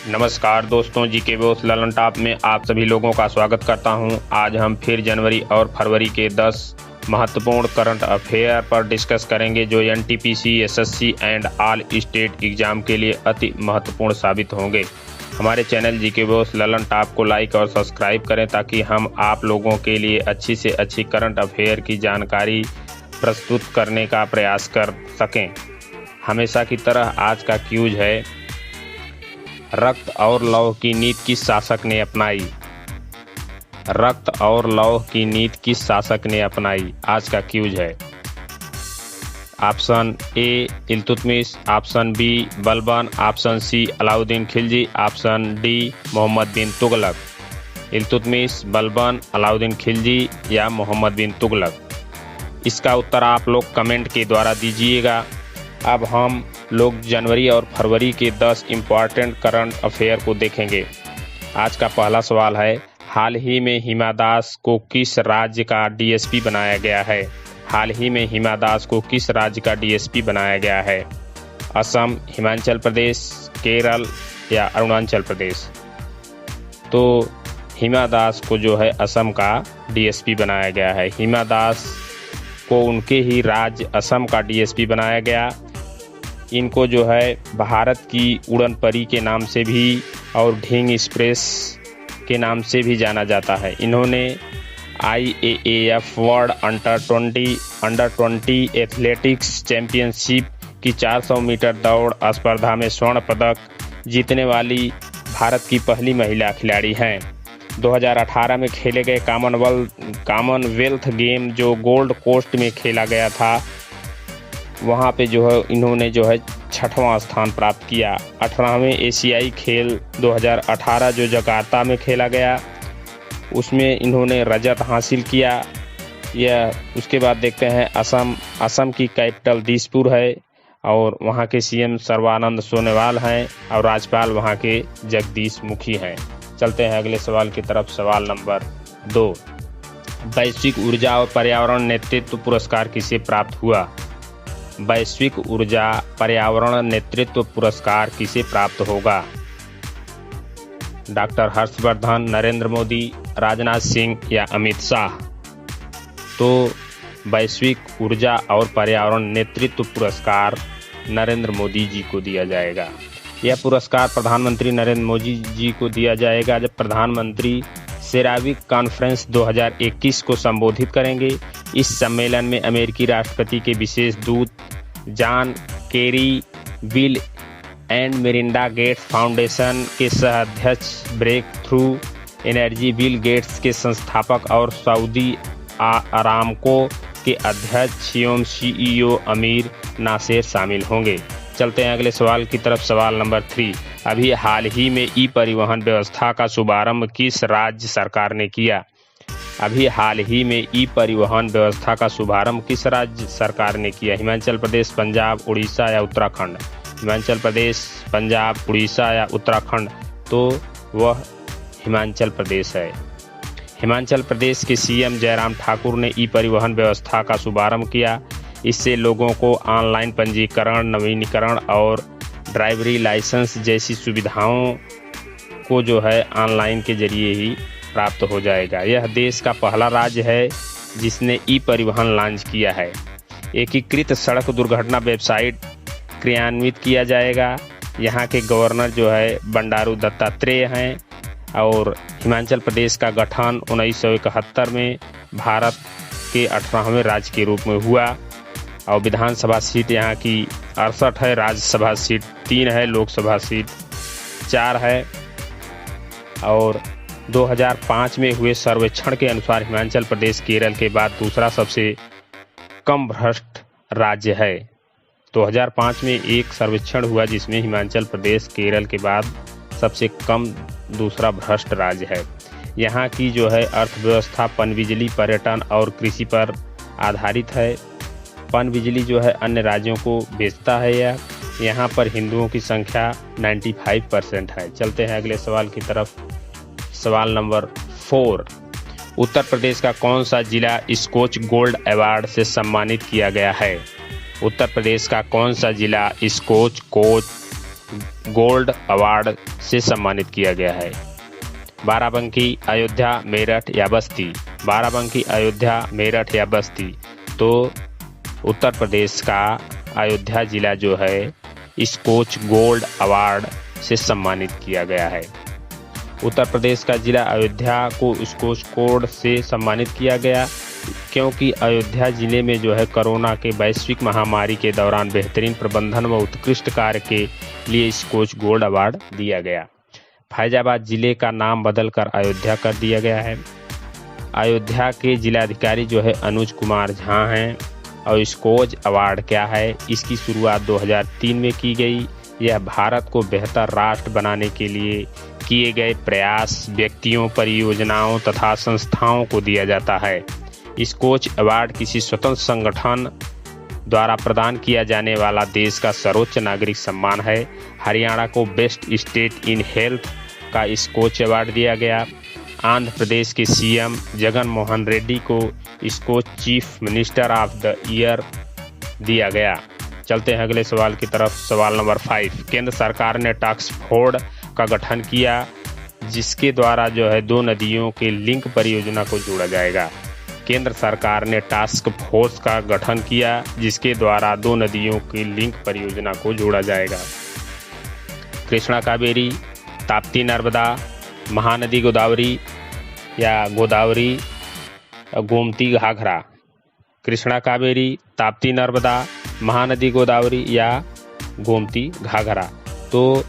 नमस्कार दोस्तों, GK boss Lalan top में आप सभी लोगों का स्वागत करता हूं। आज हम फिर जनवरी और फरवरी के 10 महत्वपूर्ण करंट अफेयर पर डिस्कस करेंगे जो NTPC, SSC and all state exam के लिए अति महत्वपूर्ण साबित होंगे। हमारे channel GK boss Lalan top को लाइक और सब्सक्राइब करें ताकि हम आप लोगों के लिए अच्छी से अच्छी करंट अफेयर की जानकारी प्रस्तुत करने का प्रयास कर सकें। हमेशा की तरह आज का क्यूज है, रक्त और लौह की नीति किस शासक ने अपनाई? रक्त और लौह की नीति किस शासक ने अपनाई? आज का क्यूज है। Option A Iltutmish, option B Balban, option C Alauddin Khilji, option D Muhammad bin Tughlaq. Iltutmish, Balban, Alauddin Khilji या मोहम्मद बिन तुगलक, इसका उत्तर आप लोग कमेंट के द्वारा दीजिएगा। अब हम लोग जनवरी और फरवरी के 10 इम्पॉर्टेंट करंट अफेयर को देखेंगे। आज का पहला सवाल है, हाल ही में हिमा दास को किस राज्य का डीएसपी बनाया गया है? हाल ही में हिमा दास को किस राज्य का डीएसपी बनाया गया है? असम, हिमाचल प्रदेश, केरल या अरुणाचल प्रदेश? तो हिमा दास को जो है असम का डीएसपी बनाया गया है। हिमा दास को उनके ही राज्य असम का डीएसपी बनाया गया। इनको जो है भारत की उड़न परी के नाम से भी और ढींग एक्सप्रेस के नाम से भी जाना जाता है। इन्होंने IAAF world under 20 athletics championship की 400 मीटर दौड़ स्पर्धा में स्वर्ण पदक जीतने वाली भारत की पहली महिला खिलाड़ी हैं। 2018 में खेले गए कॉमनवेल्थ गेम जो गोल्ड कोस्ट में खेला गया था, वहाँ पे जो है इन्होंने जो है 6वां स्थान प्राप्त किया। 18वें एशियाई खेल 2018 जो जकार्ता में खेला गया, उसमें इन्होंने रजत हासिल किया। उसके बाद देखते हैं असम की कैपिटल दिसपुर है और वहाँ के सीएम सर्बानंद सोनोवाल हैं और राज्यपाल वहाँ के जगदीश मुखी हैं। चलते हैं अगले सवाल की तरफ। सवाल नंबर 2, वैश्विक ऊर्जा और पर्यावरण नेतृत्व पुरस्कार किसे प्राप्त हुआ? वैश्विक ऊर्जा पर्यावरण नेतृत्व पुरस्कार किसे प्राप्त होगा? डॉक्टर हर्षवर्धन, नरेंद्र मोदी, राजनाथ सिंह या अमित शाह? तो वैश्विक ऊर्जा और पर्यावरण नेतृत्व पुरस्कार नरेंद्र मोदी जी को दिया जाएगा। यह पुरस्कार प्रधानमंत्री नरेंद्र मोदी जी को दिया जाएगा जब प्रधानमंत्री सेरावीक कॉन्फ्रेंस 2021 को संबोधित करेंगे। इस सम्मेलन में अमेरिकी राष्ट्रपति के विशेष दूत John Kerry, Bill and Melinda Gates foundation के सह-अध्यक्ष, breakthrough energy Bill Gates के संस्थापक और सऊदी अरामको के अध्यक्ष एवं CEO अमीर नासेर शामिल होंगे। चलते हैं अगले सवाल की तरफ। सवाल नंबर 3, अभी हाल ही में ई परिवहन व्यवस्था का शुभारंभ किस राज्य सरकार ने किया? अभी हाल ही में ई परिवहन व्यवस्था का शुभारंभ किस राज्य सरकार ने किया? हिमाचल प्रदेश, पंजाब, उड़ीसा या उत्तराखंड? हिमाचल प्रदेश, पंजाब, उड़ीसा या उत्तराखंड? तो वह हिमाचल प्रदेश है। हिमाचल प्रदेश के सीएम जयराम ठाकुर ने ई परिवहन व्यवस्था का शुभारंभ किया। इससे लोगों को ऑनलाइन पंजीकरण, नवीनीकरण और ड्राइवरी लाइसेंस जैसी सुविधाओं को जो है ऑनलाइन के जरिए ही प्राप्त हो जाएगा। यह देश का पहला राज्य है जिसने ई परिवहन लॉन्च किया है। एकीकृत सड़क दुर्घटना वेबसाइट क्रियान्वित किया जाएगा। यहाँ के गवर्नर जो है बंडारू दत्तात्रेय हैं और हिमाचल प्रदेश का गठन 1971 में भारत के 18वें राज्य के रूप में हुआ और विधानसभा सीट यहाँ की 68 है, राज्यसभा सीट 3 है, लोकसभा सीट 4 है। और 2005 में हुए सर्वेक्षण के अनुसार हिमाचल प्रदेश केरल के बाद दूसरा सबसे कम भ्रष्ट राज्य है। 2005 में एक सर्वेक्षण हुआ जिसमें हिमाचल प्रदेश केरल के बाद सबसे कम दूसरा भ्रष्ट राज्य है। यहाँ की जो है अर्थव्यवस्था पनबिजली, पर्यटन और कृषि पर आधारित है। पनबिजली जो है अन्य राज्यों को बेचता है। यहाँ पर हिंदुओं की संख्या 95% है। चलते हैं अगले सवाल की तरफ। सवाल नंबर 4, उत्तर प्रदेश का कौन सा जिला स्कोच गोल्ड अवार्ड से सम्मानित किया गया है? उत्तर प्रदेश का कौन सा जिला स्कोच गोल्ड अवार्ड से सम्मानित किया गया है। बाराबंकी, अयोध्या, मेरठ या बस्ती। बाराबंकी, अयोध्या, मेरठ या बस्ती। तो उत्तर प्रदेश का अयोध्या जिला जो है स्कॉच गोल्ड अवार्ड से सम्मानित किया गया है। उत्तर प्रदेश का जिला अयोध्या को स्कॉच गोल्ड से सम्मानित किया गया क्योंकि अयोध्या जिले में जो है कोरोना के वैश्विक महामारी के दौरान बेहतरीन प्रबंधन व उत्कृष्ट कार्य के लिए स्कॉच गोल्ड अवार्ड दिया गया। फैजाबाद जिले का नाम बदलकर अयोध्या कर दिया गया है। अयोध्या के जिलाधिकारी जो है अनुज कुमार झा हैं। और स्कॉच अवार्ड क्या है, इसकी शुरुआत 2003 में की गई। यह भारत को बेहतर राष्ट्र बनाने के लिए किए गए प्रयास, व्यक्तियों, परियोजनाओं तथा संस्थाओं को दिया जाता है। स्कॉच अवार्ड किसी स्वतंत्र संगठन द्वारा प्रदान किया जाने वाला देश का सर्वोच्च नागरिक सम्मान है। हरियाणा को बेस्ट स्टेट इन हेल्थ का स्कॉच अवार्ड दिया गया। आंध्र प्रदेश के सीएम जगन मोहन रेड्डी को Skoch chief minister of the year दिया गया। चलते हैं अगले सवाल की तरफ। सवाल नंबर 5। केंद्र सरकार ने टास्क फोर्स का गठन किया जिसके द्वारा जो है 2 नदियों के लिंक परियोजना को जोड़ा जाएगा। केंद्र सरकार ने टास्क फोर्स का गठन किया जिसके द्वारा 2 नदियों की लिंक परियोजना को जोड़ा जाएगा। कृष्णा कावेरी, ताप्ती नर्मदा, महानदी गोदावरी या गोदावरी गोमती घाघरा। कृष्णा कावेरी, ताप्ती नर्मदा, महानदी गोदावरी या गोमती घाघरा। तो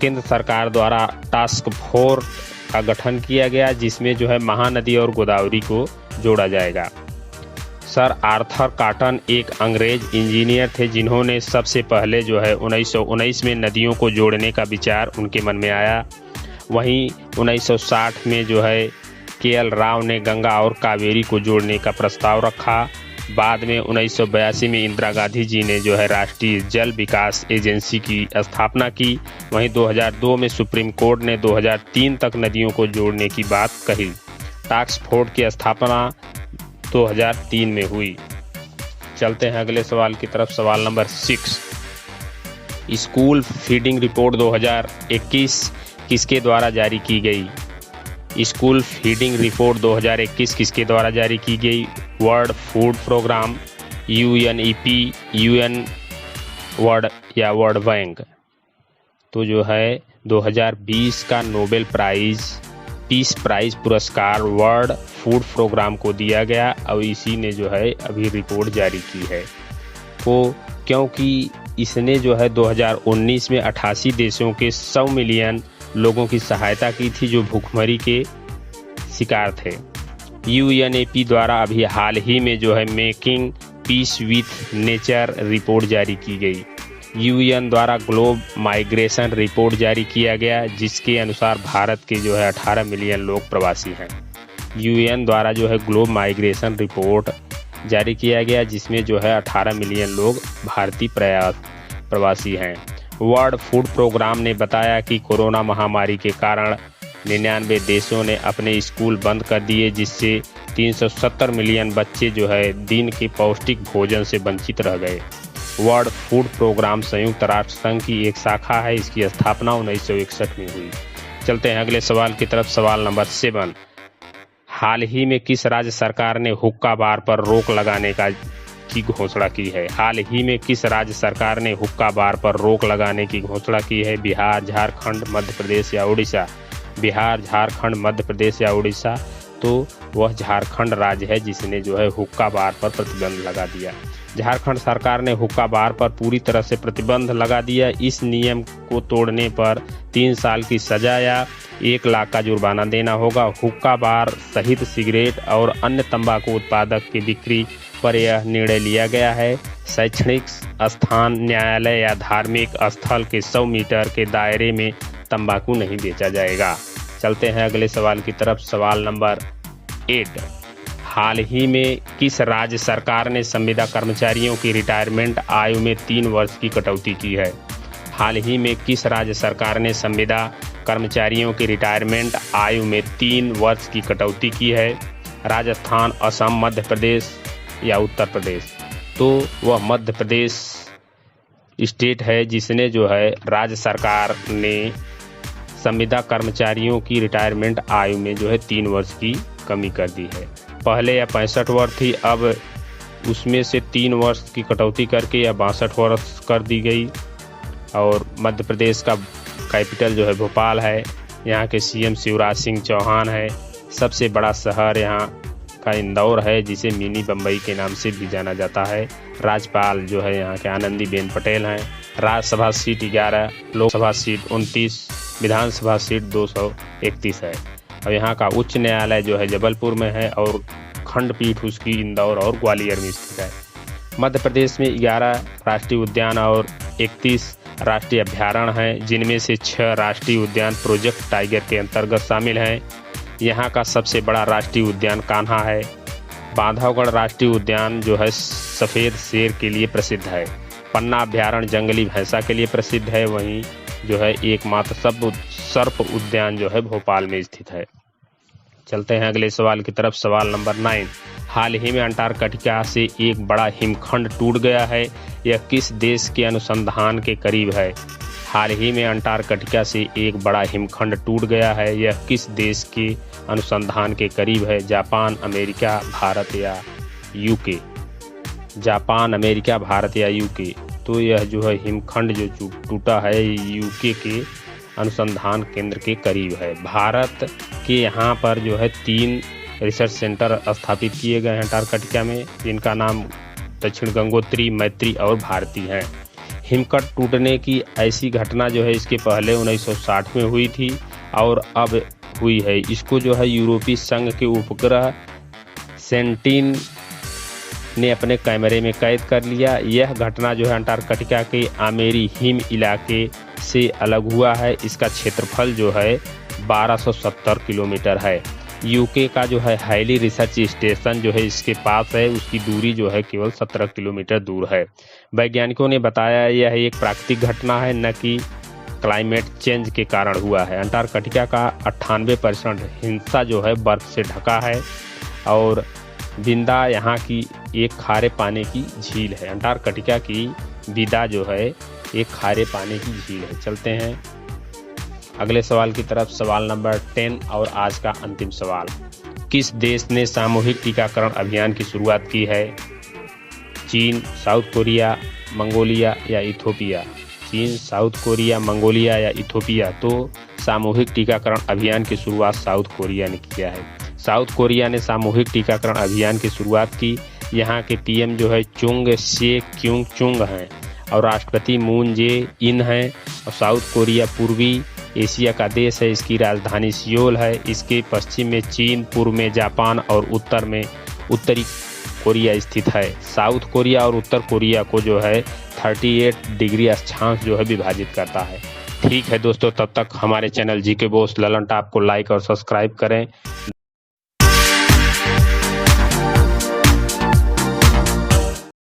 केंद्र सरकार द्वारा टास्क फोर्स का गठन किया गया जिसमें जो है महानदी और गोदावरी को जोड़ा जाएगा। सर आर्थर कॉटन एक अंग्रेज इंजीनियर थे जिन्होंने सबसे पहले जो है 1919 में नदियों को जोड़ने का विचार उनके मन में आया। वहीं 1960 में जो है के.एल. राव ने गंगा और कावेरी को जोड़ने का प्रस्ताव रखा। बाद में 1982 में इंदिरा गांधी जी ने जो है राष्ट्रीय जल विकास एजेंसी की स्थापना की। वहीं 2002 में सुप्रीम कोर्ट ने 2003 तक नदियों को जोड़ने की बात कही। टास्क फोर्स की स्थापना 2003 में हुई। चलते हैं अगले सवाल की तरफ। सवाल नंबर 6। स्कूल फीडिंग रिपोर्ट 2021 किसके द्वारा जारी की गई? स्कूल फीडिंग रिपोर्ट 2021 किसके द्वारा जारी की गई? World food programme, UNEP, UN world या वर्ल्ड बैंक। तो जो है 2020 का नोबेल प्राइज पीस प्राइज पुरस्कार वर्ल्ड फूड प्रोग्राम को दिया गया और इसी ने जो है अभी रिपोर्ट जारी की है। तो क्योंकि इसने जो है 2019 में 88 देशों के 100 मिलियन लोगों की सहायता की थी जो भूखमरी के शिकार थे। UNEP द्वारा अभी हाल ही में जो है making piece with nature report जारी की गई। UN द्वारा ग्लोब माइग्रेशन रिपोर्ट जारी किया गया जिसके अनुसार भारत के जो है 18 मिलियन लोग प्रवासी हैं। UN द्वारा जो है ग्लोब माइग्रेशन रिपोर्ट जारी किया गया जिसमें जो है 18 मिलियन लोग भारतीय प्रवासी हैं। वर्ल्ड फूड प्रोग्राम ने बताया कि कोरोना महामारी के कारण 99 देशों ने अपने स्कूल बंद कर दिए जिससे 370 मिलियन बच्चे जो है दिन के पौष्टिक भोजन से वंचित रह गए। वर्ल्ड फूड प्रोग्राम संयुक्त राष्ट्र संघ की एक शाखा है। इसकी स्थापना 1961 में हुई। चलते हैं अगले सवाल की तरफ। सवाल नंबर 7। हाल ही में किस राज्य सरकार ने हुक्का बार पर रोक लगाने की घोषणा की है? हाल ही में किस राज्य सरकार ने हुक्का बार पर रोक लगाने की घोषणा की है? बिहार, झारखंड, मध्य प्रदेश या उड़ीसा? बिहार, झारखंड, मध्य प्रदेश या उड़ीसा? तो वह झारखंड राज्य है जिसने जो है हुक्का बार पर प्रतिबंध लगा दिया। झारखंड सरकार ने हुक्का बार पर पूरी तरह से प्रतिबंध लगा दिया। इस नियम को तोड़ने पर 3 साल की सजा या 1 लाख का जुर्माना देना होगा। हुक्का बार सहित सिगरेट और अन्य तंबाकू उत्पादक की बिक्री पर यह निर्णय लिया गया है। शैक्षणिक स्थान, न्यायालय या धार्मिक स्थल के 100 मीटर के दायरे में तंबाकू नहीं बेचा जाएगा। चलते हैं अगले सवाल की तरफ। सवाल नंबर 8। हाल ही में किस राज्य सरकार ने संविदा कर्मचारियों की रिटायरमेंट आयु में 3 वर्ष की कटौती की है? हाल ही में किस राज्य सरकार ने संविदा कर्मचारियों की रिटायरमेंट आयु में 3 वर्ष की कटौती की है? राजस्थान, असम, मध्य प्रदेश या उत्तर प्रदेश? तो वह मध्य प्रदेश स्टेट है जिसने जो है राज्य सरकार ने संविदा कर्मचारियों की रिटायरमेंट आयु में जो है 3 वर्ष की कमी कर दी है। पहले यह 65 वर्ष थी, अब उसमें से 3 वर्ष की कटौती करके यह 62 वर्ष कर दी गई। और मध्य प्रदेश का कैपिटल जो है भोपाल है, यहाँ के सीएम शिवराज सिंह चौहान है। सबसे बड़ा शहर यहाँ का इंदौर है, जिसे मिनी बम्बई के नाम से भी जाना जाता है। राज्यपाल जो है यहाँ के आनंदीबेन पटेल हैं। राज्यसभा सीट 11, लोकसभा सीट 29, विधानसभा सीट 231 है। और यहाँ का उच्च न्यायालय जो है जबलपुर में है और खंडपीठ उसकी इंदौर और ग्वालियर में स्थित है। मध्य प्रदेश में 11 राष्ट्रीय उद्यान और 31 राष्ट्रीय अभ्यारण्य हैं, जिनमें से 6 राष्ट्रीय उद्यान प्रोजेक्ट टाइगर के अंतर्गत शामिल हैं। यहाँ का सबसे बड़ा राष्ट्रीय उद्यान कान्हा है। बांधवगढ़ राष्ट्रीय उद्यान जो है सफ़ेद शेर के लिए प्रसिद्ध है। पन्ना अभ्यारण्य जंगली भैंसा के लिए प्रसिद्ध है। वहीं जो है एकमात्र सर्प उद्यान जो है भोपाल में स्थित है। चलते हैं अगले सवाल की तरफ। सवाल नंबर 9, हाल ही में अंटार्कटिका से एक बड़ा हिमखंड टूट गया है, यह किस देश के अनुसंधान के करीब है? हाल ही में अंटार्कटिका से एक बड़ा हिमखंड टूट गया है, यह किस देश के अनुसंधान के करीब है? जापान, अमेरिका, भारत या यूके? जापान, अमेरिका, भारत या यूके? तो यह जो है हिमखंड जो टूटा है यूके के अनुसंधान केंद्र के करीब है। भारत के यहाँ पर जो है 3 रिसर्च सेंटर स्थापित किए गए हैं अंटार्कटिका में, जिनका नाम दक्षिण गंगोत्री, मैत्री और भारती हैं। हिमखंड टूटने की ऐसी घटना जो है इसके पहले 1960 में हुई थी और अब हुई है। इसको जो है यूरोपीय संघ के उपग्रह सेंटिन ने अपने कैमरे में कैद कर लिया। यह घटना जो है अंटार्कटिका के आमेरी हिम इलाके से अलग हुआ है। इसका क्षेत्रफल जो है 1270 किलोमीटर है। यूके का जो है हैली रिसर्च स्टेशन जो है इसके पास है, उसकी दूरी जो है केवल 17 किलोमीटर दूर है। वैज्ञानिकों ने बताया यह एक प्राकृतिक घटना है, न कि क्लाइमेट चेंज के कारण हुआ है। अंटार्कटिका का 98% हिस्सा जो है बर्फ से ढका है और विंदा यहाँ की एक खारे पानी की झील है। अंटार्कटिका की विदा जो है एक खारे पानी की झील है। चलते हैं अगले सवाल की तरफ। सवाल नंबर 10 और आज का अंतिम सवाल, किस देश ने सामूहिक टीकाकरण अभियान की शुरुआत की है? चीन, साउथ कोरिया, मंगोलिया या इथोपिया? चीन, साउथ कोरिया, मंगोलिया या इथोपिया? तो सामूहिक टीकाकरण अभियान की शुरुआत साउथ कोरिया ने किया है। साउथ कोरिया ने सामूहिक टीकाकरण अभियान की शुरुआत की। यहाँ के पीएम जो है चुंग से क्यूंग चुंग हैं और राष्ट्रपति मून जे इन हैं। और साउथ कोरिया पूर्वी एशिया का देश है, इसकी राजधानी सियोल है। इसके पश्चिम में चीन, पूर्व में जापान और उत्तर में उत्तरी कोरिया स्थित है। साउथ कोरिया और उत्तर कोरिया को जो है 38 डिग्री अक्षांश जो है विभाजित करता है। ठीक है दोस्तों, तब तक हमारे channel GK boss Lalan top को लाइक और सब्सक्राइब करें।